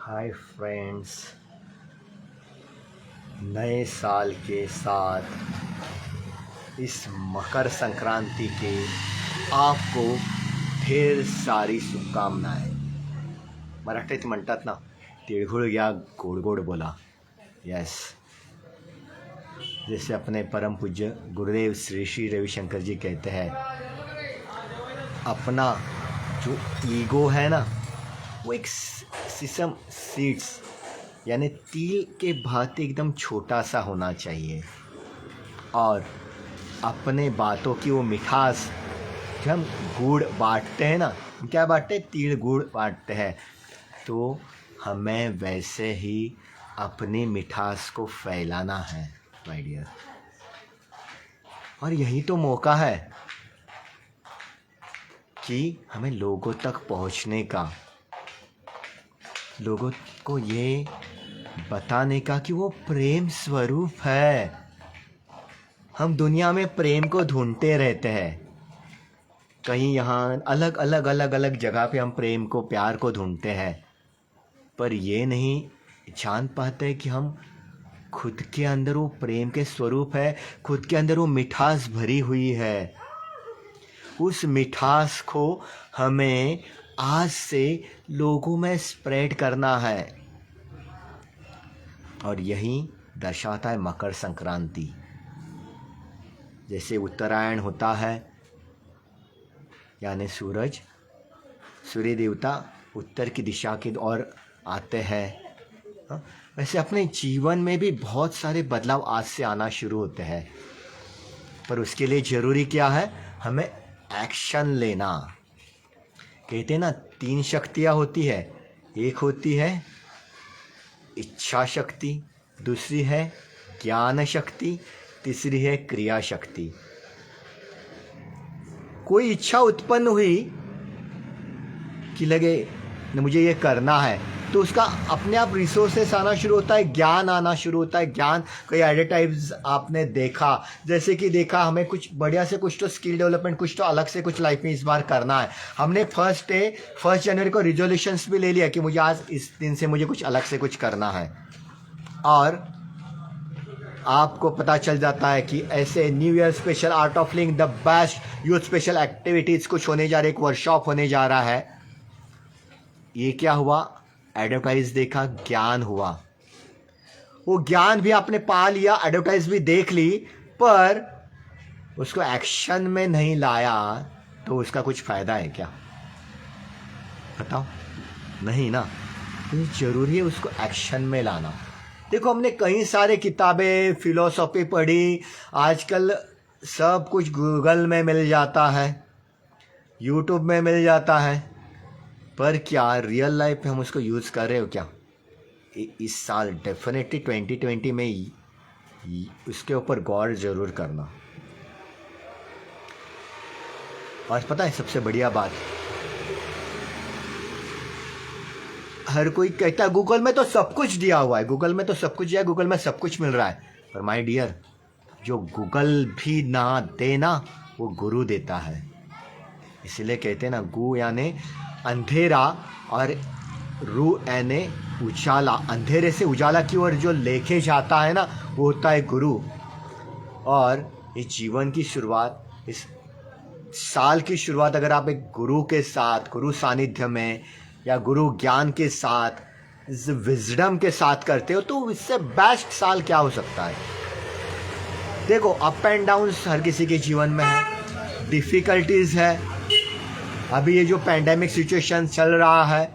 Hi friends, नए साल के साथ इस मकर संक्रांति के आपको ढेर सारी शुभकामनाएं। मराठीत म्हणतात ना, तिळगुळ घ्या गोड गोड बोला। यस, जैसे अपने परम पूज्य गुरुदेव श्री श्री रविशंकर जी कहते हैं, अपना जो ईगो है ना, वो एक सिसम सीड्स यानी तिल के भांति एकदम छोटा सा होना चाहिए। और अपने बातों की वो मिठास, जब हम गुड़ बांटते हैं ना, क्या बांटते हैं, तिल गुड़ बांटते हैं, तो हमें वैसे ही अपनी मिठास को फैलाना है माय डियर। और यही तो मौका है कि हमें लोगों तक पहुंचने का, लोगों को ये बताने का कि वो प्रेम स्वरूप है। हम दुनिया में प्रेम को ढूंढते रहते हैं, कहीं यहाँ अलग अलग जगह पे हम प्रेम को, प्यार को ढूंढते हैं, पर ये नहीं जान पाते कि हम खुद के अंदर वो प्रेम के स्वरूप है, खुद के अंदर वो मिठास भरी हुई है। उस मिठास को हमें आज से लोगों में स्प्रेड करना है। और यही दर्शाता है मकर संक्रांति। जैसे उत्तरायण होता है, यानी सूर्य देवता उत्तर की दिशा की ओर आते हैं। वैसे अपने जीवन में भी बहुत सारे बदलाव आज से आना शुरू होते हैं, पर उसके लिए ज़रूरी क्या है, हमें एक्शन लेना। कहते हैं ना, 3 शक्तियाँ होती है। एक होती है इच्छा शक्ति, दूसरी है ज्ञान शक्ति, तीसरी है क्रिया शक्ति। कोई इच्छा उत्पन्न हुई कि लगे मुझे ये करना है, तो उसका अपने आप रिसोर्सेस आना शुरू होता है, ज्ञान आना शुरू होता है। ज्ञान, कोई एडवर्टाइज आपने देखा, जैसे कि देखा हमें कुछ बढ़िया से, कुछ तो स्किल डेवलपमेंट, कुछ तो अलग से कुछ लाइफ में इस बार करना है। हमने 1 जनवरी को रिजोल्यूशंस भी ले लिया कि मुझे आज इस दिन से मुझे कुछ अलग से कुछ करना है। और आपको पता चल जाता है कि ऐसे new year special art of living the best youth special activities कुछ होने जा रहे, एक वर्कशॉप होने जा रहा है। ये क्या हुआ, एडवर्टाइज देखा, ज्ञान हुआ। वो ज्ञान भी आपने पा लिया, एडवर्टाइज भी देख ली, पर उसको एक्शन में नहीं लाया, तो उसका कुछ फ़ायदा है क्या, बताओ? नहीं ना। तो ज़रूरी है उसको एक्शन में लाना। देखो, हमने कई सारे किताबें, फिलोसॉफी पढ़ी, आजकल सब कुछ गूगल में मिल जाता है, यूट्यूब में मिल जाता है, पर क्या रियल लाइफ में हम उसको यूज़ कर रहे हो क्या? इस साल डेफिनेटली 2020 में ही उसके ऊपर गौर ज़रूर करना। और पता है सबसे बढ़िया बात, हर कोई कहता है गूगल में तो सब कुछ दिया हुआ है, गूगल में तो सब कुछ है, गूगल में सब कुछ मिल रहा है। पर माय डियर, जो गूगल भी ना देना, वो गुरु देता है। इसलिए कहते हैं ना, गु यानी अंधेरा और रू यानी उजाला। अंधेरे से उजाला की ओर जो लेके जाता है ना, वो होता है गुरु। और इस जीवन की शुरुआत, इस साल की शुरुआत अगर आप एक गुरु के साथ, गुरु सानिध्य में, या गुरु ज्ञान के साथ, इस विजडम के साथ करते हो, तो इससे बेस्ट साल क्या हो सकता है? देखो, अप एंड डाउन्स हर किसी के जीवन में है, डिफ़िकल्टीज़ है। अभी ये जो पैंडेमिक सिचुएशन चल रहा है,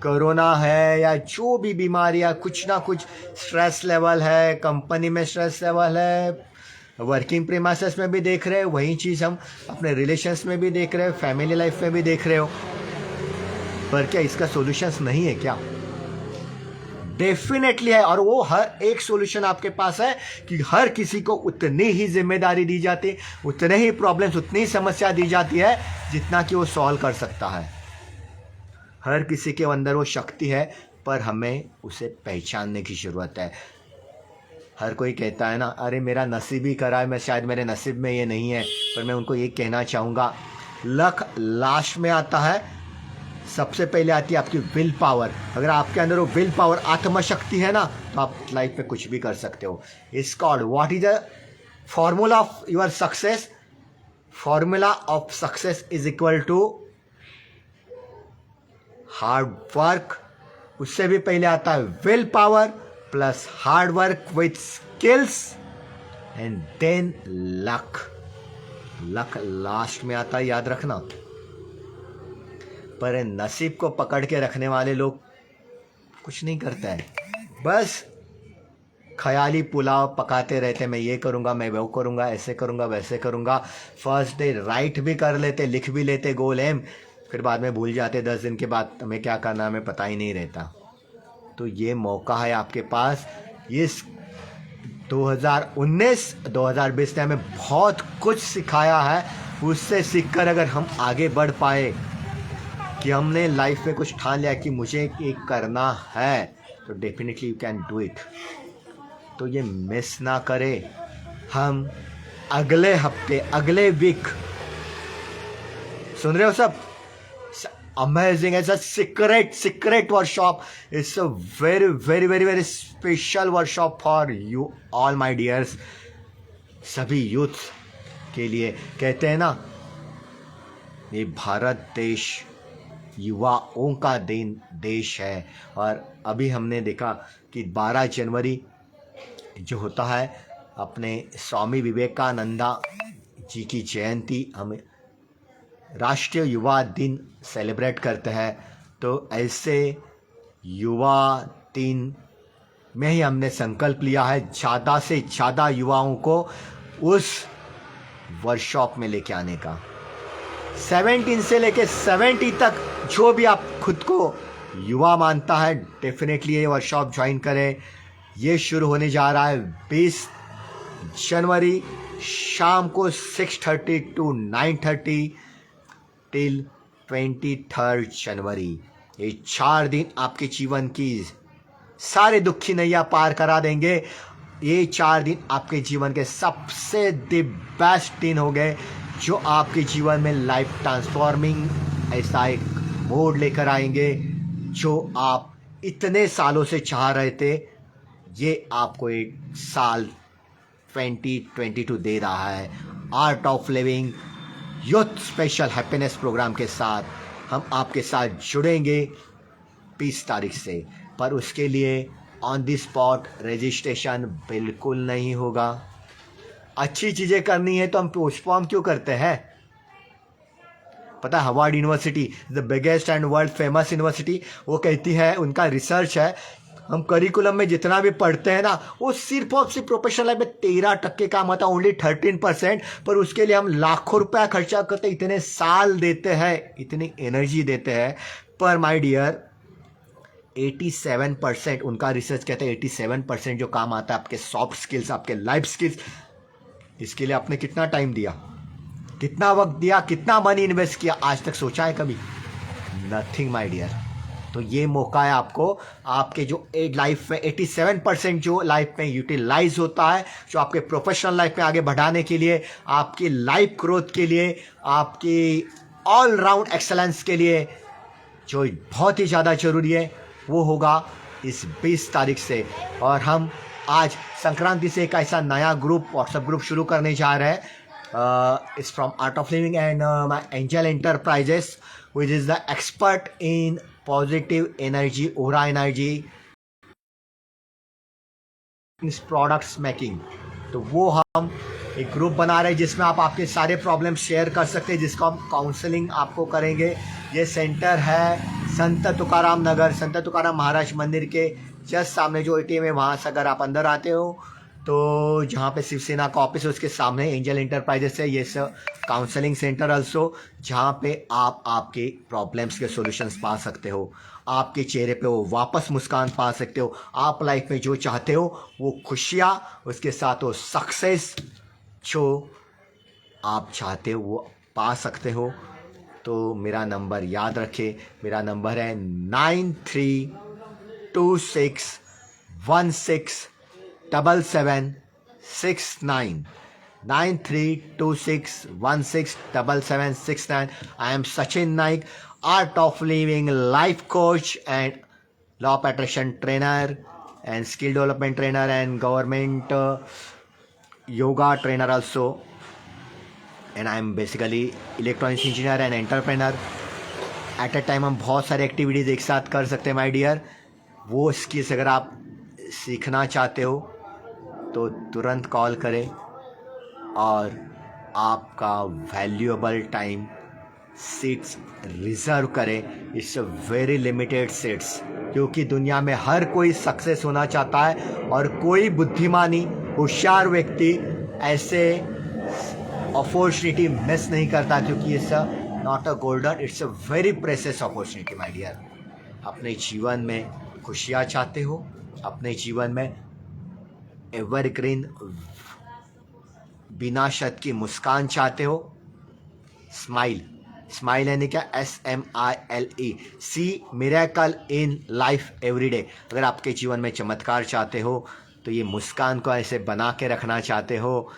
कोरोना है या जो भी बीमारियाँ, कुछ ना कुछ स्ट्रेस लेवल है, कंपनी में स्ट्रेस लेवल है, वर्किंग प्रीमाइसेस में भी देख रहे हो, वही चीज़ हम अपने रिलेशंस में भी देख रहे हो, फैमिली लाइफ में भी देख रहे हो। पर क्या इसका सॉल्यूशंस नहीं है क्या? डेफिनेटली है। और वो हर एक सॉल्यूशन आपके पास है कि हर किसी को उतनी ही जिम्मेदारी दी जाती है, उतने ही प्रॉब्लम्स, उतनी ही समस्या दी जाती है जितना कि वो सॉल्व कर सकता है। हर किसी के अंदर वो शक्ति है, पर हमें उसे पहचानने की ज़रूरत है। हर कोई कहता है ना, अरे मेरा नसीब ही करा है, मैं शायद मेरे नसीब में ये नहीं है। पर मैं उनको ये कहना चाहूँगा, लक लास्ट में आता है, सबसे पहले आती है आपकी विल पावर। अगर आपके अंदर वो विल पावर, आत्मशक्ति है ना, तो आप लाइफ में कुछ भी कर सकते हो। It's called, what is the formula of your success? Formula of success is equal to hard work. उससे भी पहले आता है will power plus hard work with skills and then luck. Luck last में आता है, याद रखना। पर नसीब को पकड़ के रखने वाले लोग कुछ नहीं करते हैं, बस ख्याली पुलाव पकाते रहते, मैं ये करूँगा, मैं वो करूँगा, ऐसे करूँगा, वैसे करूँगा। फर्स्ट डे राइट भी कर लेते, लिख भी लेते गोल एम, फिर बाद में भूल जाते, 10 दिन के बाद हमें क्या करना हमें पता ही नहीं रहता। तो ये मौका है आपके पास। इस 2019-2020 ने हमें बहुत कुछ सिखाया है। उससे सीखकर अगर हम आगे बढ़ पाए कि हमने लाइफ में कुछ ठान लिया कि मुझे एक करना है, तो definitely you can do it. तो ये मिस ना करें। हम अगले हफ्ते, अगले वीक, सुन रहे हो सब? Amazing, as a secret workshop. It's a very very very very special workshop for you all my dears. सभी यूथ के लिए। कहते हैं ना, ये भारत देश युवाओं का देश है। और अभी हमने देखा कि 12 जनवरी जो होता है, अपने स्वामी विवेकानंदा जी की जयंती, हमें राष्ट्रीय युवा दिन सेलिब्रेट करते हैं। तो ऐसे युवा दिन में ही हमने संकल्प लिया है ज़्यादा से ज़्यादा युवाओं को उस वर्कशॉप में लेके आने का। 17 से लेके 70 तक जो भी आप खुद को युवा मानता है, डेफिनेटली ये वर्कशॉप ज्वाइन करें। ये शुरू होने जा रहा है 20 जनवरी शाम को 6:30 to 9:30 टिल 23 जनवरी। ये 4 दिन आपके जीवन की सारे दुखी नैया पार करा देंगे। ये 4 दिन आपके जीवन के सबसे द बेस्ट दिन हो गए, जो आपके जीवन में लाइफ ट्रांसफॉर्मिंग ऐसा एक मोड लेकर आएंगे जो आप इतने सालों से चाह रहे थे। ये आपको एक साल 2022 दे रहा है। Art of Living youth special happiness programme के साथ हम आपके साथ जुड़ेंगे 20 तारीख से। पर उसके लिए ऑन द स्पॉट रजिस्ट्रेशन बिल्कुल नहीं होगा। अच्छी चीज़ें करनी है तो हम पोस्टपोन क्यों करते हैं? पता है, Harvard university, the biggest and world famous university, वो कहती है, उनका रिसर्च है, हम करिकुलम में जितना भी पढ़ते हैं ना, वो सिर्फ और सिर्फ प्रोफेशनल लाइफ में 13% काम आता है, ओनली 13%। पर उसके लिए हम लाखों रुपया खर्चा करते, इतने साल देते हैं, इतनी एनर्जी देते हैं। पर माय डियर, 87%, उनका रिसर्च कहता है 87% जो काम आता है आपके सॉफ्ट स्किल्स, आपके लाइफ स्किल्स, इसके लिए आपने कितना टाइम दिया, कितना वक्त दिया, कितना मनी इन्वेस्ट किया? आज तक सोचा है कभी? Nothing my dear. तो ये मौका है आपको, आपके जो लाइफ में 87% जो लाइफ में यूटिलाइज होता है, जो आपके प्रोफेशनल लाइफ में आगे बढ़ाने के लिए, आपकी लाइफ ग्रोथ के लिए, आपकी ऑल राउंड एक्सेलेंस के लिए, जो बहुत ही ज़्यादा ज़रूरी है, वो होगा इस 20 तारीख से। और हम आज संक्रांति से एक ऐसा नया ग्रुप, व्हाट्सएप ग्रुप शुरू करने जा रहे हैं। It's from art of living and my angel enterprises, which is the expert in positive energy, aura energy, products making। तो वो हम एक ग्रुप बना रहे हैं जिसमें आप आपके सारे प्रॉब्लम्स शेयर कर सकते हैं, जिसको हम काउंसलिंग आपको करेंगे। ये सेंटर है संत तुकाराम नगर, संत तुकाराम महाराज मंदिर के जस्ट सामने जो एटीएम है, वहाँ से अगर आप अंदर आते हो तो जहाँ पे शिवसेना का ऑफिस है उसके सामने एंजल एंटरप्राइजेस है। ये सब काउंसलिंग सेंटर अल्सो, जहाँ पे आप आपके प्रॉब्लम्स के सॉल्यूशंस पा सकते हो, आपके चेहरे पे वो वापस मुस्कान पा सकते हो, आप लाइफ में जो चाहते हो वो खुशियाँ, उसके साथ वो सक्सेस जो आप चाहते हो वो पा सकते हो। तो मेरा नंबर याद रखें, मेरा नंबर है 9326167769, 9326167769। I am Sachin Naik. Art of living life coach and law of attraction trainer and skill development trainer and government yoga trainer also, and I am basically electronics engineer and entrepreneur. At a time हम बहुत सारे activities एक साथ कर सकते हैं my dear. वो skills अगर आप सीखना चाहते हो तो तुरंत कॉल करें और आपका वैल्यूएबल टाइम सीट्स रिज़र्व करें। It's a very limited seats, क्योंकि दुनिया में हर कोई सक्सेस होना चाहता है और कोई बुद्धिमानी होशियार व्यक्ति ऐसे अपॉर्चुनिटी मिस नहीं करता, क्योंकि it's not a golden, it's a very precious opportunity my dear. अपने जीवन में खुशियाँ चाहते हो, अपने जीवन में एवरग्रीन बिना शर्त की मुस्कान चाहते हो, स्माइल, स्माइल यानी क्या, SMILE, see miracle in life every डे। अगर आपके जीवन में चमत्कार चाहते हो तो ये मुस्कान को ऐसे बना के रखना चाहते हो,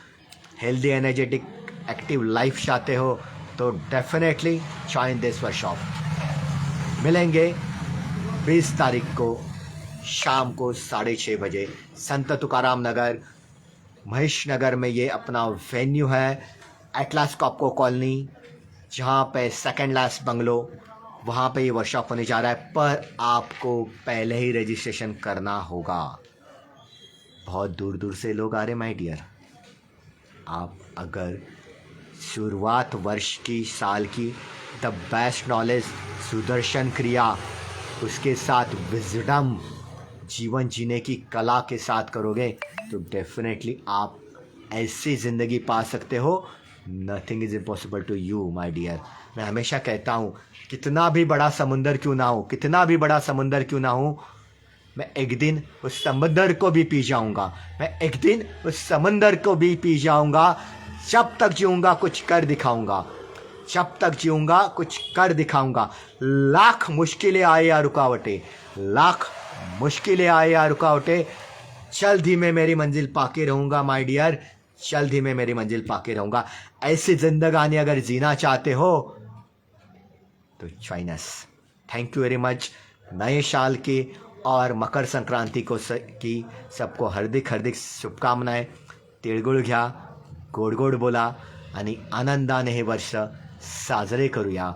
हेल्दी एनर्जेटिक एक्टिव लाइफ चाहते हो, तो डेफिनेटली जॉइन दिस वर्कशॉप। मिलेंगे 20 तारीख को शाम को 6:30 बजे संत तुकाराम नगर महेश नगर में। ये अपना वेन्यू है, एटलास कॉपको कॉलोनी, जहाँ पे सेकेंड लास्ट बंगलो, वहाँ पे ये वर्कशॉप होने जा रहा है। पर आपको पहले ही रजिस्ट्रेशन करना होगा। बहुत दूर दूर से लोग आ रहे माय डियर। आप अगर शुरुआत वर्ष की, साल की, द बेस्ट नॉलेज, सुदर्शन क्रिया, उसके साथ विजडम, जीवन जीने की कला के साथ करोगे तो डेफिनेटली आप ऐसी ज़िंदगी पा सकते हो। Nothing is impossible to you my dear. मैं हमेशा कहता हूँ, कितना भी बड़ा समुंदर क्यों ना हो, कितना भी बड़ा समुंदर क्यों ना हो, मैं एक दिन उस समुंदर को भी पी जाऊँगा, मैं एक दिन उस समुंदर को भी पी जाऊँगा। जब तक जीऊँगा कुछ कर दिखाऊँगा, जब तक जीऊँगा कुछ कर दिखाऊँगा। लाख मुश्किलें आए या रुकावटें, लाख मुश्किलें आए या रुकावटें, जल्द ही मैं मेरी मंजिल पाके रहूँगा माय डियर, जल्द ही मैं मेरी मंजिल पाके रहूँगा। ऐसी जिंदगानी अगर जीना चाहते हो तो join us. Thank you very much. नए साल की और मकर संक्रांति को की सबको हार्दिक हार्दिक शुभकामनाएं। तिळगुळ घ्या, गोड गोड बोला आणि आनंदाने हे वर्ष साजरे करूया,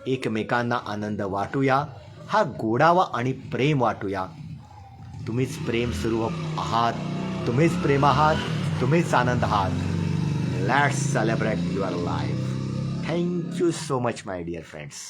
एकमेकांना आनंद वाटूया, हा गोडावा आणि प्रेम वाटूया। तुम्हीच प्रेम स्वरूप आहात, तुम्हीच प्रेम आहात, तुम्हीच आनंद आहात। Let's celebrate your life. Thank you so much my dear friends.